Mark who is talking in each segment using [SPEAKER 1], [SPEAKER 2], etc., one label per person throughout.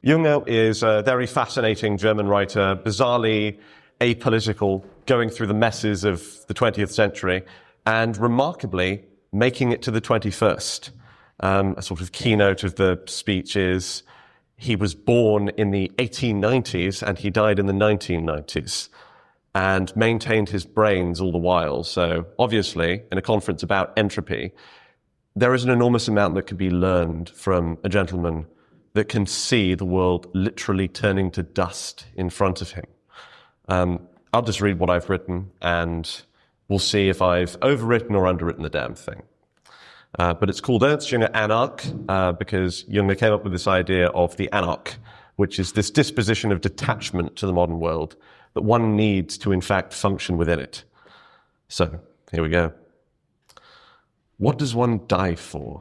[SPEAKER 1] Jünger is a very fascinating German writer, bizarrely apolitical, going through the messes of the 20th century and remarkably making it to the 21st. A sort of keynote of the speech is he was born in the 1890s and he died in the 1990s and maintained his brains all the while. So obviously, in a conference about entropy, there is an enormous amount that can be learned from a gentleman that can see the world literally turning to dust in front of him. I'll just read what I've written, and we'll see if I've overwritten or underwritten the damn thing. But it's called Ernst, Junger, Anarch, because Junger came up with this idea of the Anarch, which is this disposition of detachment to the modern world that one needs to, in fact, function within it. So, here we go. What does one die for?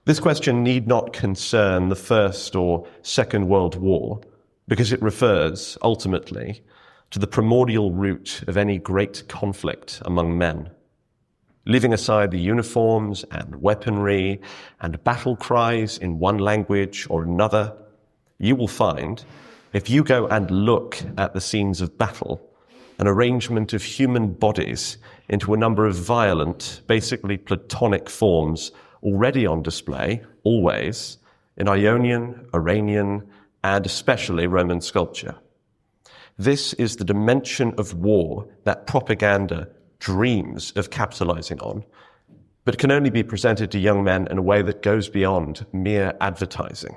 [SPEAKER 1] This question need not concern the First or Second World War, because it refers, ultimately, to the primordial root of any great conflict among men. Leaving aside the uniforms and weaponry and battle cries in one language or another, you will find, if you go and look at the scenes of battle, an arrangement of human bodies into a number of violent, basically platonic forms already on display, always, in Ionian, Iranian, and especially Roman sculpture. This is the dimension of war that propaganda dreams of capitalizing on, but can only be presented to young men in a way that goes beyond mere advertising.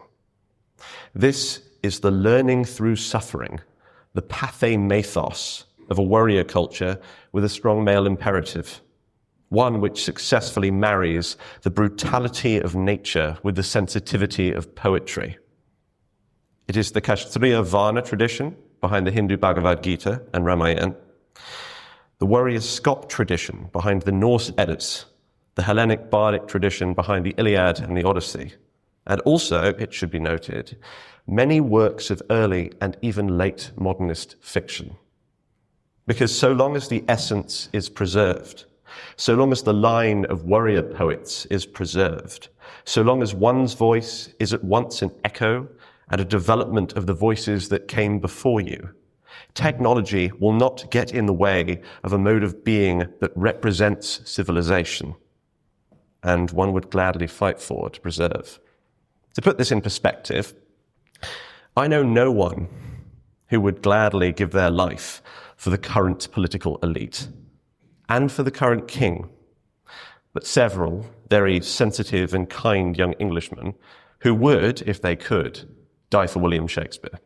[SPEAKER 1] This is the learning through suffering, the pathemathos of a warrior culture with a strong male imperative, one which successfully marries the brutality of nature with the sensitivity of poetry. It is the Kshatriya Varna tradition behind the Hindu Bhagavad Gita and Ramayana, the warrior Scop tradition behind the Norse Eddas, the Hellenic bardic tradition behind the Iliad and the Odyssey, and also, it should be noted, many works of early and even late modernist fiction. Because so long as the essence is preserved, so long as the line of warrior poets is preserved, so long as one's voice is at once an echo and a development of the voices that came before you, technology will not get in the way of a mode of being that represents civilization, and one would gladly fight for to preserve. To put this in perspective, I know no one who would gladly give their life for the current political elite and for the current king, but several very sensitive and kind young Englishmen who would, if they could, die for William Shakespeare.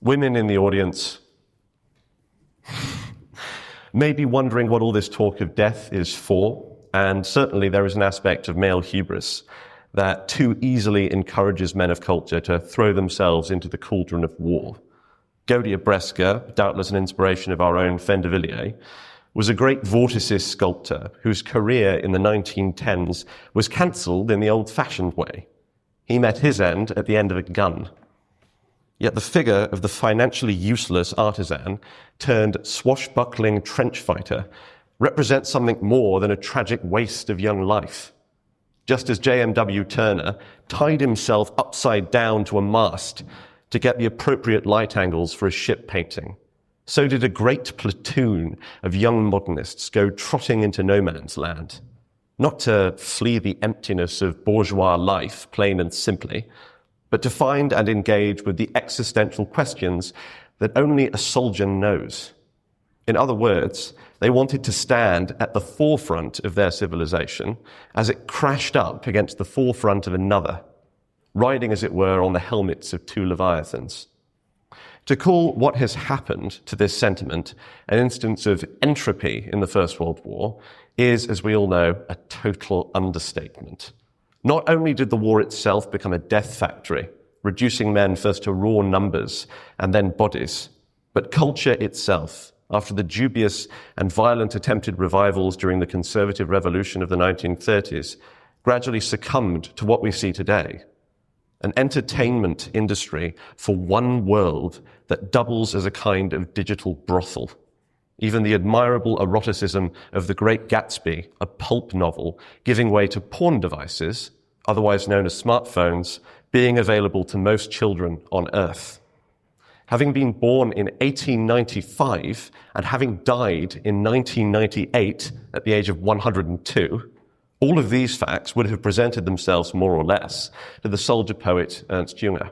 [SPEAKER 1] Women in the audience may be wondering what all this talk of death is for, and certainly there is an aspect of male hubris that too easily encourages men of culture to throw themselves into the cauldron of war. Gaudia Bresca, doubtless an inspiration of our own Fendervilliers, was a great vorticist sculptor whose career in the 1910s was cancelled in the old-fashioned way. He met his end at the end of a gun. Yet the figure of the financially useless artisan turned swashbuckling trench fighter represents something more than a tragic waste of young life. Just as J.M.W. Turner tied himself upside down to a mast to get the appropriate light angles for a ship painting, so did a great platoon of young modernists go trotting into no man's land, not to flee the emptiness of bourgeois life, plain and simply, but to find and engage with the existential questions that only a soldier knows. In other words, they wanted to stand at the forefront of their civilization as it crashed up against the forefront of another, riding, as it were, on the helmets of two leviathans. To call what has happened to this sentiment an instance of entropy in the First World War is, as we all know, a total understatement. Not only did the war itself become a death factory, reducing men first to raw numbers and then bodies, but culture itself, after the dubious and violent attempted revivals during the conservative revolution of the 1930s, gradually succumbed to what we see today. An entertainment industry for one world that doubles as a kind of digital brothel. Even the admirable eroticism of The Great Gatsby, a pulp novel, giving way to porn devices, otherwise known as smartphones, being available to most children on Earth. Having been born in 1895 and having died in 1998 at the age of 102, all of these facts would have presented themselves more or less to the soldier poet Ernst Jünger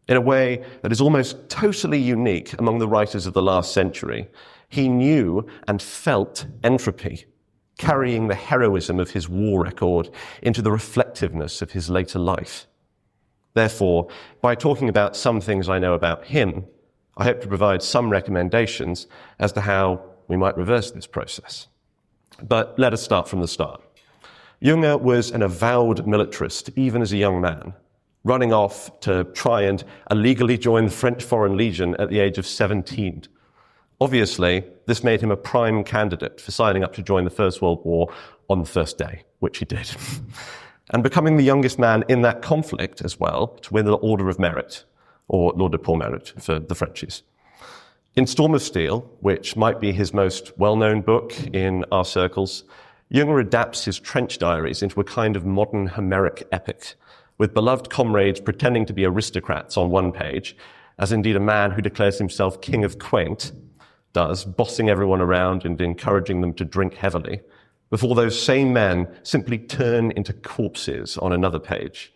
[SPEAKER 1] in a way that is almost totally unique among the writers of the last century. He knew and felt entropy, carrying the heroism of his war record into the reflectiveness of his later life. Therefore, by talking about some things I know about him, I hope to provide some recommendations as to how we might reverse this process. But let us start from the start. Jünger was an avowed militarist, even as a young man, running off to try and illegally join the French Foreign Legion at the age of 17. Obviously, this made him a prime candidate for signing up to join the First World War on the first day, which he did. And becoming the youngest man in that conflict as well to win the Order of Merit, or l'Ordre pour Mérite for the Frenchies. In Storm of Steel, which might be his most well-known book in our circles, Jünger adapts his trench diaries into a kind of modern Homeric epic, with beloved comrades pretending to be aristocrats on one page, as indeed a man who declares himself King of Quaint does, bossing everyone around and encouraging them to drink heavily, before those same men simply turn into corpses on another page.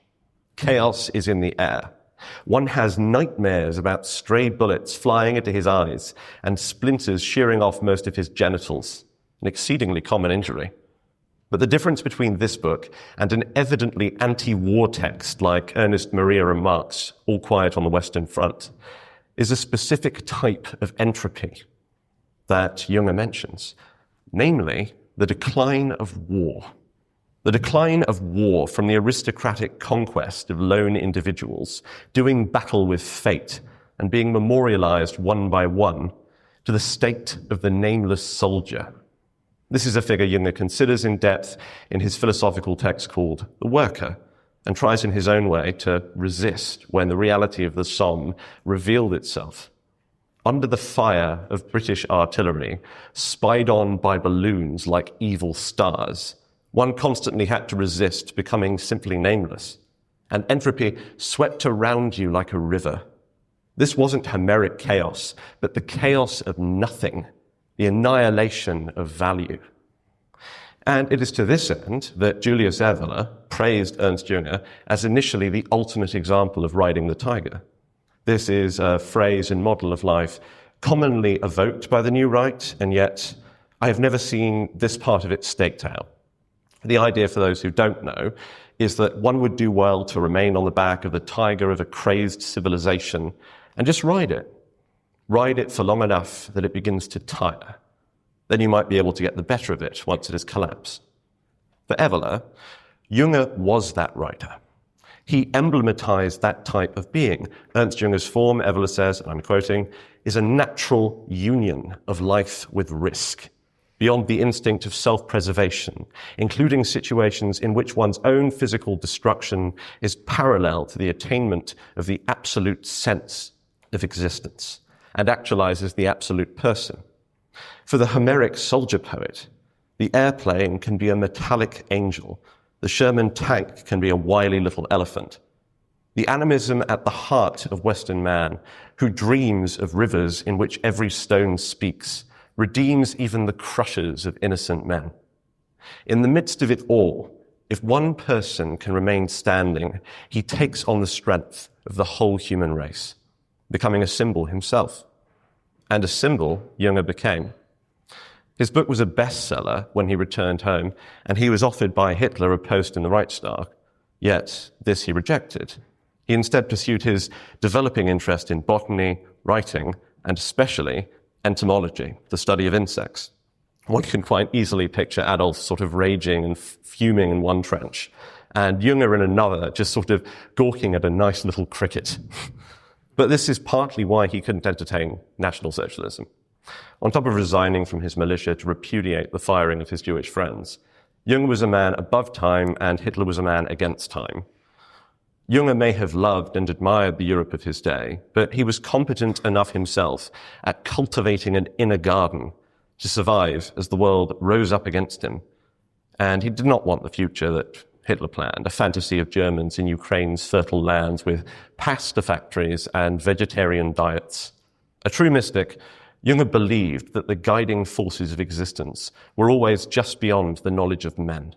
[SPEAKER 1] Chaos is in the air. One has nightmares about stray bullets flying into his eyes and splinters shearing off most of his genitals, an exceedingly common injury. But the difference between this book and an evidently anti-war text like Ernest, Maria and Marx, All Quiet on the Western Front, is a specific type of entropy that Jünger mentions, namely the decline of war. The decline of war from the aristocratic conquest of lone individuals doing battle with fate and being memorialized one by one to the state of the nameless soldier. This is a figure Jünger considers in depth in his philosophical text called The Worker, and tries in his own way to resist when the reality of the Somme revealed itself. Under the fire of British artillery, spied on by balloons like evil stars, one constantly had to resist becoming simply nameless, and entropy swept around you like a river. This wasn't Homeric chaos, but the chaos of nothing, the annihilation of value. And it is to this end that Julius Evola praised Ernst Jünger as initially the ultimate example of riding the tiger. This is a phrase and model of life commonly evoked by the New Right, and yet I have never seen this part of it staked out. The idea, for those who don't know, is that one would do well to remain on the back of the tiger of a crazed civilization and just ride it. Ride it for long enough that it begins to tire. Then you might be able to get the better of it once it has collapsed. For Evola, Jünger was that rider. He emblematized that type of being. Ernst Jünger's form, Evola says, and I'm quoting, is a natural union of life with risk, beyond the instinct of self-preservation, including situations in which one's own physical destruction is parallel to the attainment of the absolute sense of existence and actualizes the absolute person. For the Homeric soldier poet, the airplane can be a metallic angel. The Sherman tank can be a wily little elephant. The animism at the heart of Western man, who dreams of rivers in which every stone speaks, redeems even the crushers of innocent men. In the midst of it all, if one person can remain standing, he takes on the strength of the whole human race, becoming a symbol himself. And a symbol Jünger became. His book was a bestseller when he returned home, and he was offered by Hitler a post in the Reichstag. Yet this he rejected. He instead pursued his developing interest in botany, writing, and especially entomology, the study of insects. One can quite easily picture Adolf sort of raging and fuming in one trench, and Jünger in another, just sort of gawking at a nice little cricket. But this is partly why he couldn't entertain National Socialism. On top of resigning from his militia to repudiate the firing of his Jewish friends, Jünger was a man above time and Hitler was a man against time. Jünger may have loved and admired the Europe of his day, but he was competent enough himself at cultivating an inner garden to survive as the world rose up against him. And he did not want the future that Hitler planned, a fantasy of Germans in Ukraine's fertile lands with pasta factories and vegetarian diets. A true mystic, Jünger believed that the guiding forces of existence were always just beyond the knowledge of men.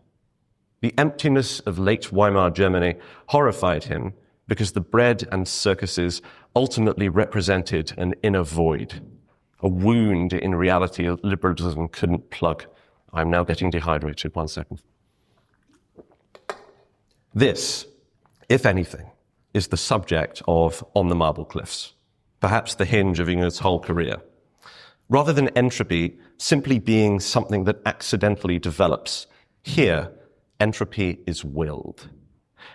[SPEAKER 1] The emptiness of late Weimar Germany horrified him because the bread and circuses ultimately represented an inner void, a wound in reality liberalism couldn't plug. I'm now getting dehydrated, 1 second. This, if anything, is the subject of On the Marble Cliffs, perhaps the hinge of Jünger's whole career. Rather than entropy simply being something that accidentally develops, here, entropy is willed.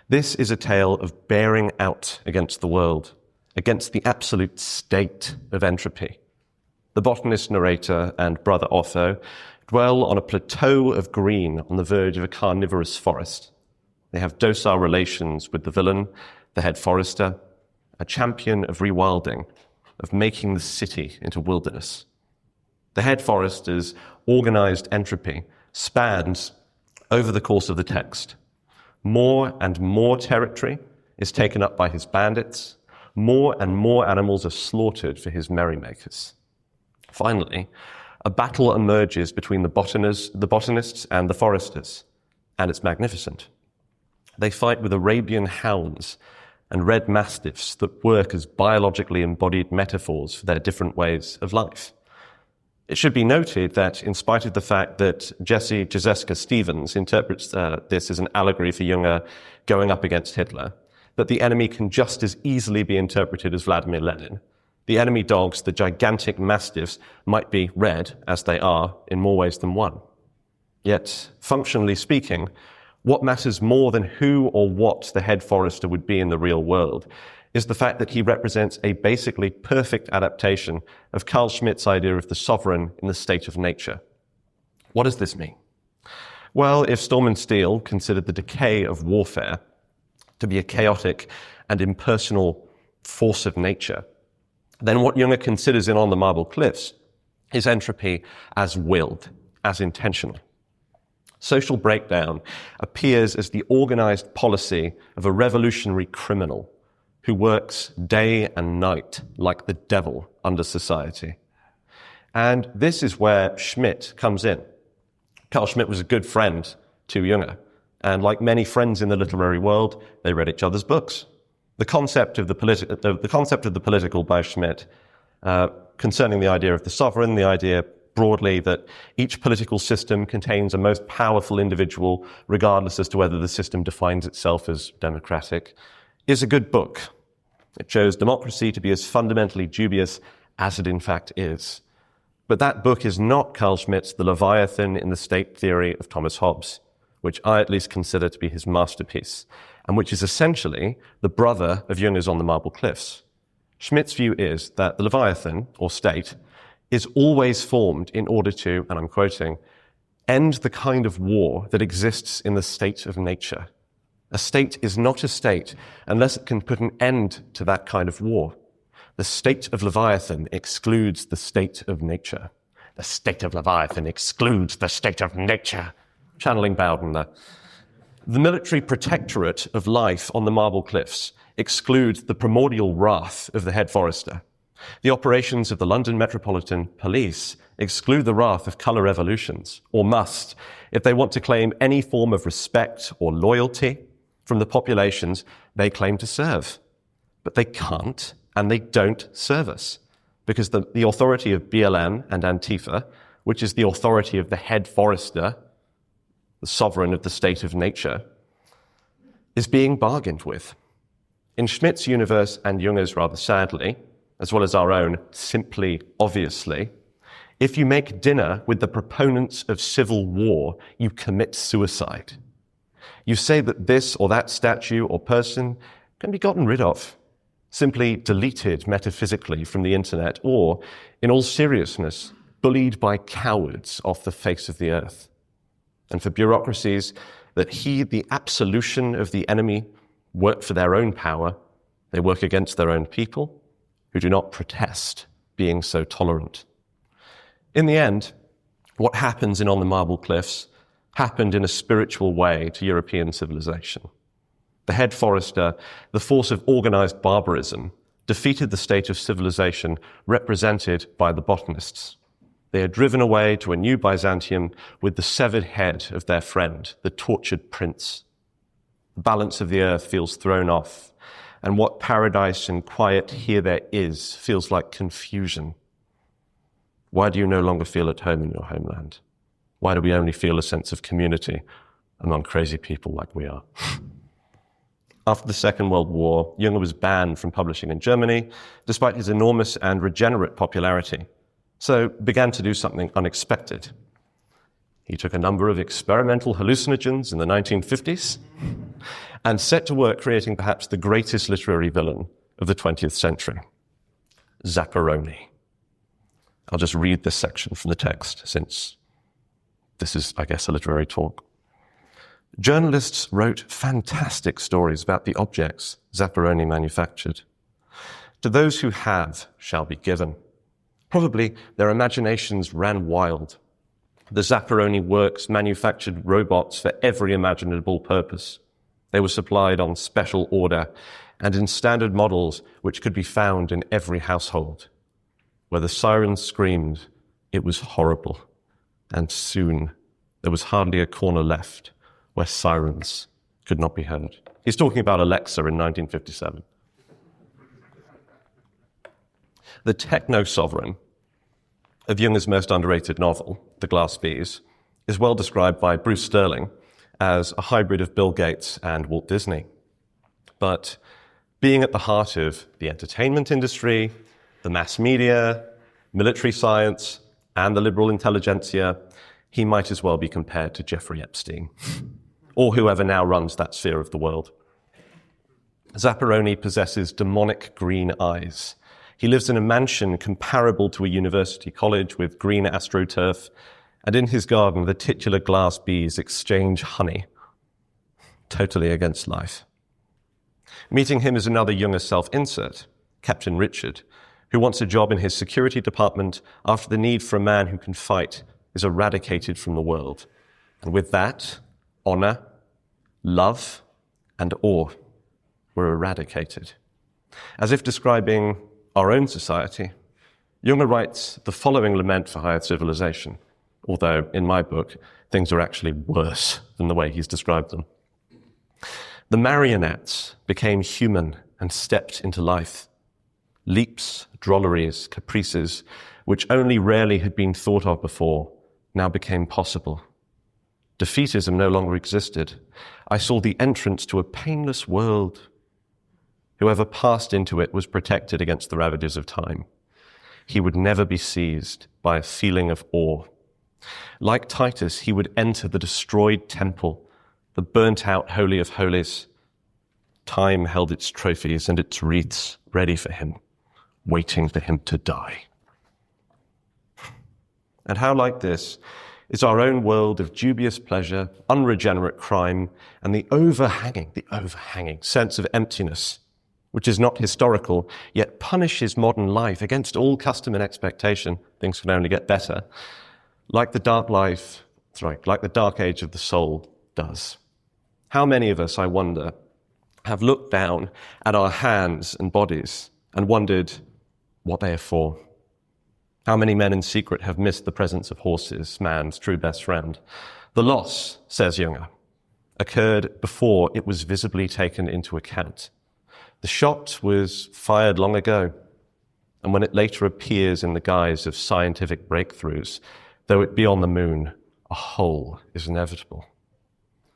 [SPEAKER 1] This is a tale of bearing out against the world, against the absolute state of entropy. The botanist narrator and brother Otho dwell on a plateau of green on the verge of a carnivorous forest. They have docile relations with the villain, the head forester, a champion of rewilding, of making the city into wilderness. The head forester's organized entropy spans over the course of the text. More and more territory is taken up by his bandits. More and more animals are slaughtered for his merrymakers. Finally, a battle emerges between the botanists and the foresters, and it's magnificent. They fight with Arabian hounds and red mastiffs that work as biologically embodied metaphors for their different ways of life. It should be noted that in spite of the fact that Jesse Jezeska Stevens interprets this as an allegory for Jünger going up against Hitler, that the enemy can just as easily be interpreted as Vladimir Lenin. The enemy dogs, the gigantic mastiffs, might be red, as they are, in more ways than one. Yet, functionally speaking, what matters more than who or what the head forester would be in the real world is the fact that he represents a basically perfect adaptation of Carl Schmitt's idea of the sovereign in the state of nature. What does this mean? Well, if Storm and Steel considered the decay of warfare to be a chaotic and impersonal force of nature, then what Jünger considers in On the Marble Cliffs is entropy as willed, as intentional. Social breakdown appears as the organized policy of a revolutionary criminal who works day and night like the devil under society. And this is where Schmitt comes in. Carl Schmitt was a good friend to Jünger, and like many friends in the literary world, they read each other's books. The concept of the political by Schmitt, concerning the idea of the sovereign, the idea broadly that each political system contains a most powerful individual, regardless as to whether the system defines itself as democratic, is a good book. It shows democracy to be as fundamentally dubious as it in fact is. But that book is not Carl Schmitt's The Leviathan in the State Theory of Thomas Hobbes, which I at least consider to be his masterpiece, and which is essentially the brother of Jünger's On the Marble Cliffs. Schmitt's view is that the Leviathan, or state, is always formed in order to, and I'm quoting, end the kind of war that exists in the state of nature. A state is not a state unless it can put an end to that kind of war. The state of Leviathan excludes the state of nature. The state of Leviathan excludes the state of nature. Channeling Bowden there. The military protectorate of life on the Marble Cliffs excludes the primordial wrath of the head forester. The operations of the London Metropolitan Police exclude the wrath of colour revolutions, or must, if they want to claim any form of respect or loyalty from the populations they claim to serve. But they can't, and they don't serve us, because the authority of BLM and Antifa, which is the authority of the head forester, the sovereign of the state of nature, is being bargained with. In Schmitt's universe and Jünger's rather sadly, as well as our own simply obviously, if you make dinner with the proponents of civil war, you commit suicide. You say that this or that statue or person can be gotten rid of, simply deleted metaphysically from the internet, or, in all seriousness, bullied by cowards off the face of the earth. And for bureaucracies that heed the absolution of the enemy, work for their own power, they work against their own people, who do not protest being so tolerant. In the end, what happens in On the Marble Cliffs happened in a spiritual way to European civilization. The head forester, the force of organized barbarism, defeated the state of civilization represented by the botanists. They are driven away to a new Byzantium with the severed head of their friend, the tortured prince. The balance of the earth feels thrown off, and what paradise and quiet here there is feels like confusion. Why do you no longer feel at home in your homeland? Why do we only feel a sense of community among crazy people like we are? After the Second World War, Jünger was banned from publishing in Germany, despite his enormous and regenerate popularity, so began to do something unexpected. He took a number of experimental hallucinogens in the 1950s and set to work creating perhaps the greatest literary villain of the 20th century, Zapparoni. I'll just read this section from the text, since this is, I guess, a literary talk. Journalists wrote fantastic stories about the objects Zapparoni manufactured. To those who have shall be given. Probably their imaginations ran wild. The Zapparoni works manufactured robots for every imaginable purpose. They were supplied on special order and in standard models which could be found in every household. Where the sirens screamed, it was horrible, and soon there was hardly a corner left where sirens could not be heard. He's talking about Alexa in 1957. The techno-sovereign of Junger's most underrated novel, The Glass Bees, is well described by Bruce Sterling as a hybrid of Bill Gates and Walt Disney. But being at the heart of the entertainment industry, the mass media, military science, and the liberal intelligentsia, he might as well be compared to Jeffrey Epstein, or whoever now runs that sphere of the world. Zapparoni possesses demonic green eyes. He lives in a mansion comparable to a university college with green astroturf, and in his garden the titular glass bees exchange honey, totally against life. Meeting him is another Jünger self-insert, Captain Richard, who wants a job in his security department after the need for a man who can fight is eradicated from the world. And with that, honor, love, and awe were eradicated. As if describing our own society, Jünger writes the following lament for higher civilization, although in my book, things are actually worse than the way he's described them. The marionettes became human and stepped into life. Leaps, drolleries, caprices, which only rarely had been thought of before, now became possible. Defeatism no longer existed. I saw the entrance to a painless world. Whoever passed into it was protected against the ravages of time. He would never be seized by a feeling of awe. Like Titus, he would enter the destroyed temple, the burnt-out Holy of Holies. Time held its trophies and its wreaths ready for him, waiting for him to die. And how like this is our own world of dubious pleasure, unregenerate crime, and the overhanging sense of emptiness, which is not historical, yet punishes modern life against all custom and expectation. Things can only get better. Like the dark age of the soul does. How many of us, I wonder, have looked down at our hands and bodies and wondered what they are for? How many men in secret have missed the presence of horses, man's true best friend? The loss, says Jünger, occurred before it was visibly taken into account. The shot was fired long ago, and when it later appears in the guise of scientific breakthroughs, though it be on the moon, a hole is inevitable.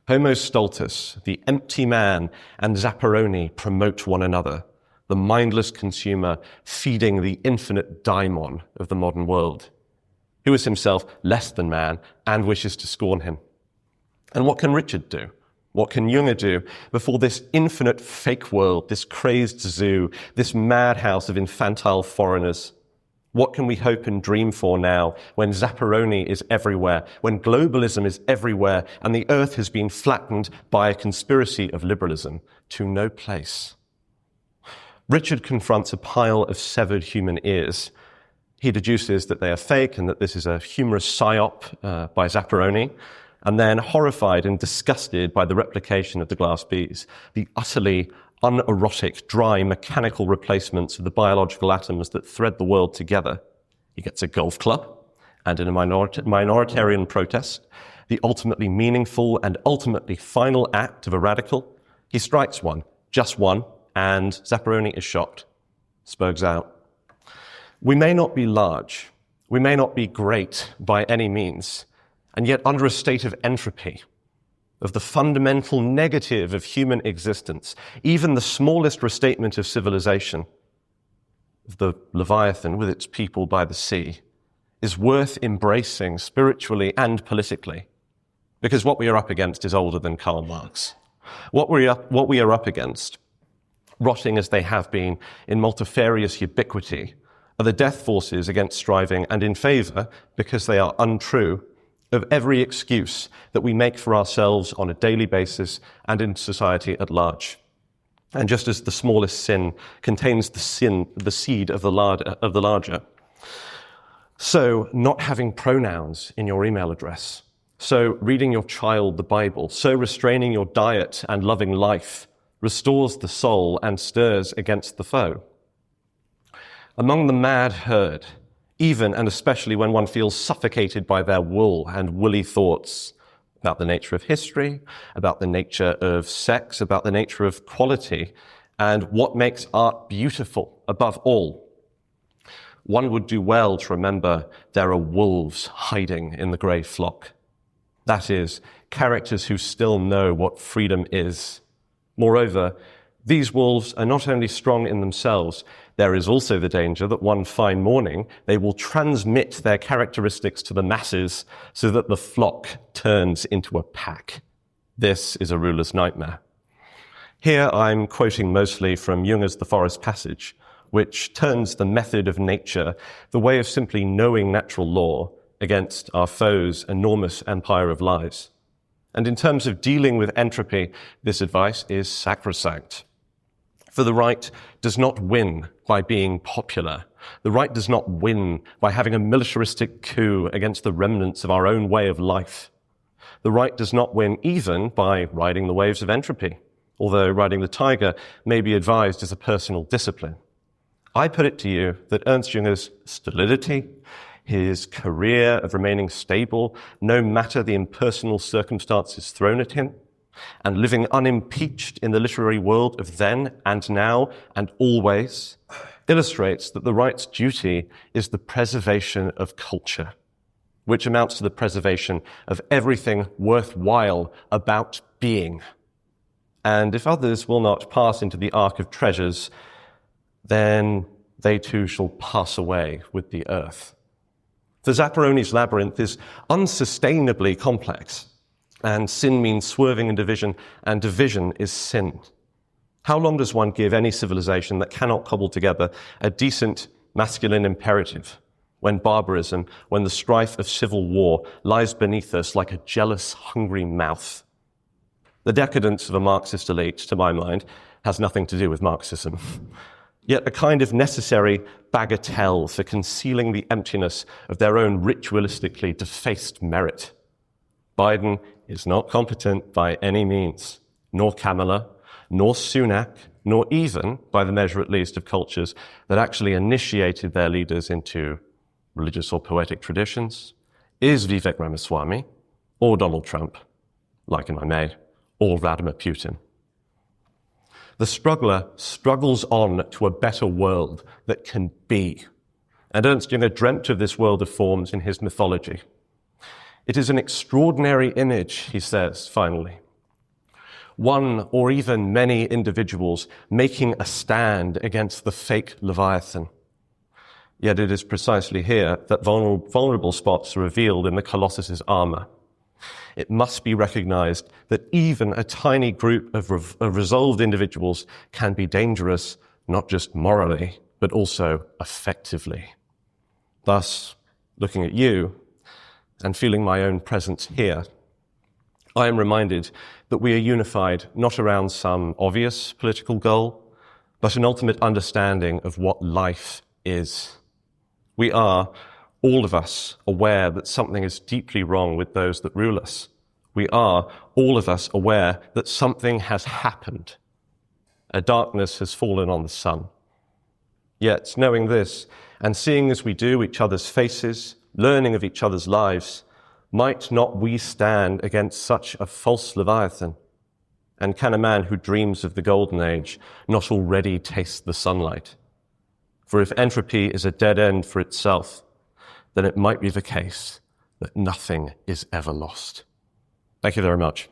[SPEAKER 1] Homo stultus, the empty man, and Zapparoni promote one another, the mindless consumer feeding the infinite daimon of the modern world, who is himself less than man and wishes to scorn him. And what can Richard do? What can Jünger do before this infinite fake world, this crazed zoo, this madhouse of infantile foreigners? What can we hope and dream for now when Zapparoni is everywhere, when globalism is everywhere, and the earth has been flattened by a conspiracy of liberalism to no place? Richard confronts a pile of severed human ears. He deduces that they are fake and that this is a humorous psyop by Zapparoni, and then horrified and disgusted by the replication of the glass bees, the utterly unerotic, dry, mechanical replacements of the biological atoms that thread the world together. He gets a golf club, and in a minoritarian protest, the ultimately meaningful and ultimately final act of a radical, he strikes one, just one, and Zapparoni is shocked, spurgs out. We may not be large, we may not be great by any means, and yet under a state of entropy, of the fundamental negative of human existence, even the smallest restatement of civilization, of the Leviathan with its people by the sea, is worth embracing spiritually and politically, because what we are up against is older than Karl Marx. What we are up against, rotting as they have been in multifarious ubiquity, are the death forces against striving and in favour, because they are untrue, of every excuse that we make for ourselves on a daily basis and in society at large. And just as the smallest sin contains the seed of the larger, so not having pronouns in your email address, so reading your child the Bible, so restraining your diet and loving life restores the soul and stirs against the foe. Among the mad herd, even and especially when one feels suffocated by their wool and woolly thoughts about the nature of history, about the nature of sex, about the nature of quality, and what makes art beautiful above all, one would do well to remember there are wolves hiding in the grey flock. That is, characters who still know what freedom is. Moreover, these wolves are not only strong in themselves, there is also the danger that one fine morning they will transmit their characteristics to the masses so that the flock turns into a pack. This is a ruler's nightmare. Here I'm quoting mostly from Junger's The Forest Passage, which turns the method of nature, the way of simply knowing natural law, against our foe's enormous empire of lies. And in terms of dealing with entropy, this advice is sacrosanct. For the right does not win by being popular. The right does not win by having a militaristic coup against the remnants of our own way of life. The right does not win even by riding the waves of entropy, although riding the tiger may be advised as a personal discipline. I put it to you that Ernst Junger's stolidity, his career of remaining stable, no matter the impersonal circumstances thrown at him, and living unimpeached in the literary world of then and now and always, illustrates that the right's duty is the preservation of culture, which amounts to the preservation of everything worthwhile about being. And if others will not pass into the ark of treasures, then they too shall pass away with the earth. For Zapparoni's labyrinth is unsustainably complex, and sin means swerving in division, and division is sin. How long does one give any civilization that cannot cobble together a decent masculine imperative when barbarism, when the strife of civil war lies beneath us like a jealous, hungry mouth? The decadence of a Marxist elite, to my mind, has nothing to do with Marxism, yet a kind of necessary bagatelle for concealing the emptiness of their own ritualistically defaced merit. Biden is not competent by any means, nor Kamala, nor Sunak, nor even, by the measure at least, of cultures that actually initiated their leaders into religious or poetic traditions, is Vivek Ramaswamy, or Donald Trump, like in my May, or Vladimir Putin. The struggler struggles on to a better world that can be. And Ernst Jünger dreamt of this world of forms in his mythology. It is an extraordinary image, he says, finally. One or even many individuals making a stand against the fake Leviathan. Yet it is precisely here that vulnerable spots are revealed in the Colossus's armor. It must be recognized that even a tiny group of resolved individuals can be dangerous, not just morally, but also effectively. Thus, looking at you and feeling my own presence here, I am reminded that we are unified not around some obvious political goal, but an ultimate understanding of what life is. We are, all of us, aware that something is deeply wrong with those that rule us, we are, all of us, aware that something has happened. A darkness has fallen on the sun. Yet, knowing this, and seeing as we do each other's faces, learning of each other's lives, might not we stand against such a false Leviathan? And can a man who dreams of the golden age not already taste the sunlight? For if entropy is a dead end for itself, then it might be the case that nothing is ever lost. Thank you very much.